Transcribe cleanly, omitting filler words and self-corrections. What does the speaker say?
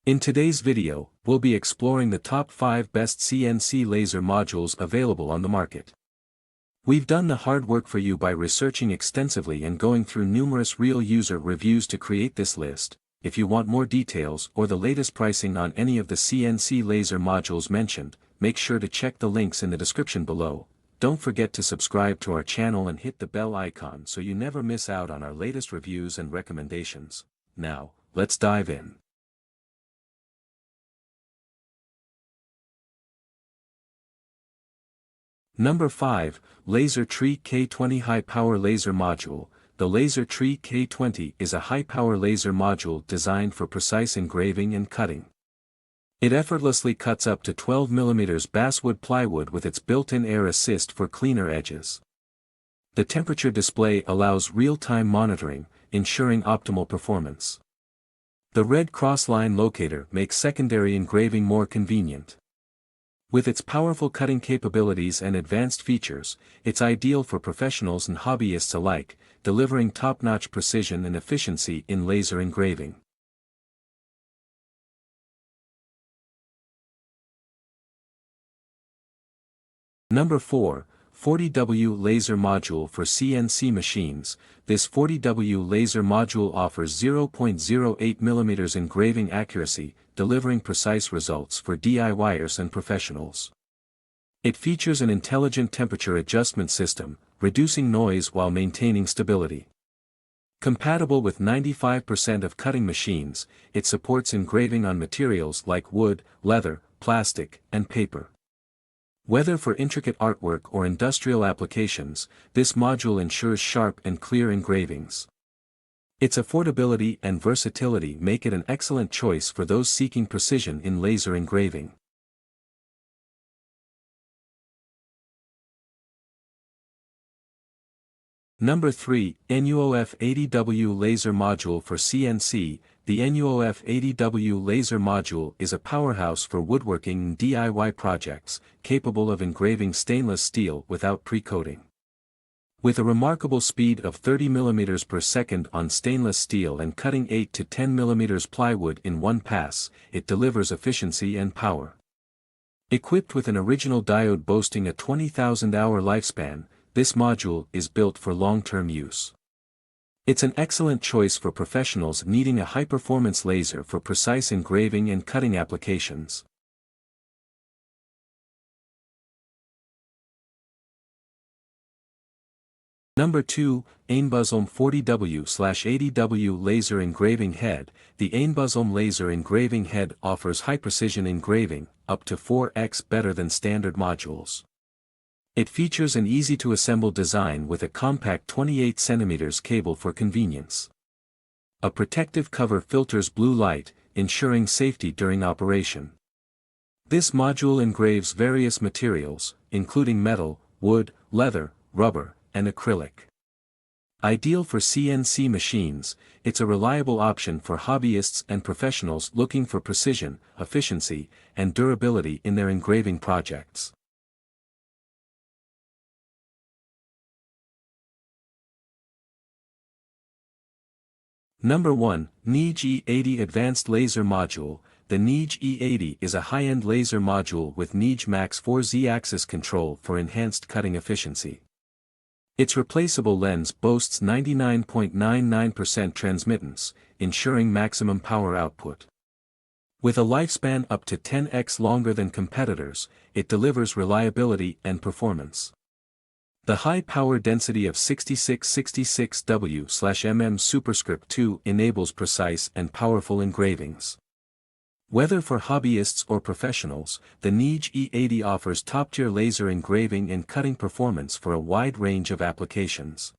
In today's video, we'll be exploring the top 5 best CNC laser modules available on the market. We've done the hard work for you by researching extensively and going through numerous real user reviews to create this list. If you want more details or the latest pricing on any of the CNC laser modules mentioned, make sure to check the links in the description below. Don't forget to subscribe to our channel and hit the bell icon so you never miss out on our latest reviews and recommendations. Now, let's dive in. Number 5, Laser Tree K20 High Power Laser Module. The Laser Tree K20 is a high-power laser module designed for precise engraving and cutting. It effortlessly cuts up to 12 mm basswood plywood with its built-in air assist for cleaner edges. The temperature display allows real-time monitoring, ensuring optimal performance. The red cross-line locator makes secondary engraving more convenient. With its powerful cutting capabilities and advanced features, it's ideal for professionals and hobbyists alike, delivering top-notch precision and efficiency in laser engraving. Number 4, 40W Laser Module for CNC Machines. This 40W laser module offers 0.08 mm engraving accuracy, delivering precise results for DIYers and professionals. It features an intelligent temperature adjustment system, reducing noise while maintaining stability. Compatible with 95% of cutting machines, it supports engraving on materials like wood, leather, plastic, and paper. Whether for intricate artwork or industrial applications, this module ensures sharp and clear engravings. Its affordability and versatility make it an excellent choice for those seeking precision in laser engraving. Number 3, NUOF 80W Laser Module for CNC. The NUOF 80W Laser Module is a powerhouse for woodworking and DIY projects, capable of engraving stainless steel without pre-coating. With a remarkable speed of 30 mm per second on stainless steel and cutting 8 to 10 mm plywood in one pass, it delivers efficiency and power. Equipped with an original diode boasting a 20,000-hour lifespan, this module is built for long-term use. It's an excellent choice for professionals needing a high-performance laser for precise engraving and cutting applications. Number 2, AENBUSLM 40W/80W Laser Engraving Head. The AENBUSLM Laser Engraving Head offers high-precision engraving, up to 4x better than standard modules. It features an easy-to-assemble design with a compact 28 cm cable for convenience. A protective cover filters blue light, ensuring safety during operation. This module engraves various materials, including metal, wood, leather, rubber, and acrylic. Ideal for CNC machines, it's a reliable option for hobbyists and professionals looking for precision, efficiency, and durability in their engraving projects. Number 1, NEJE E80 Advanced Laser Module. The NEJE E80 is a high-end laser module with NEJE Max 4 Z-axis control for enhanced cutting efficiency. Its replaceable lens boasts 99.99% transmittance, ensuring maximum power output. With a lifespan up to 10x longer than competitors, it delivers reliability and performance. The high power density of 6666W/mm superscript 2 enables precise and powerful engravings. Whether for hobbyists or professionals, the NEJE E80 offers top-tier laser engraving and cutting performance for a wide range of applications.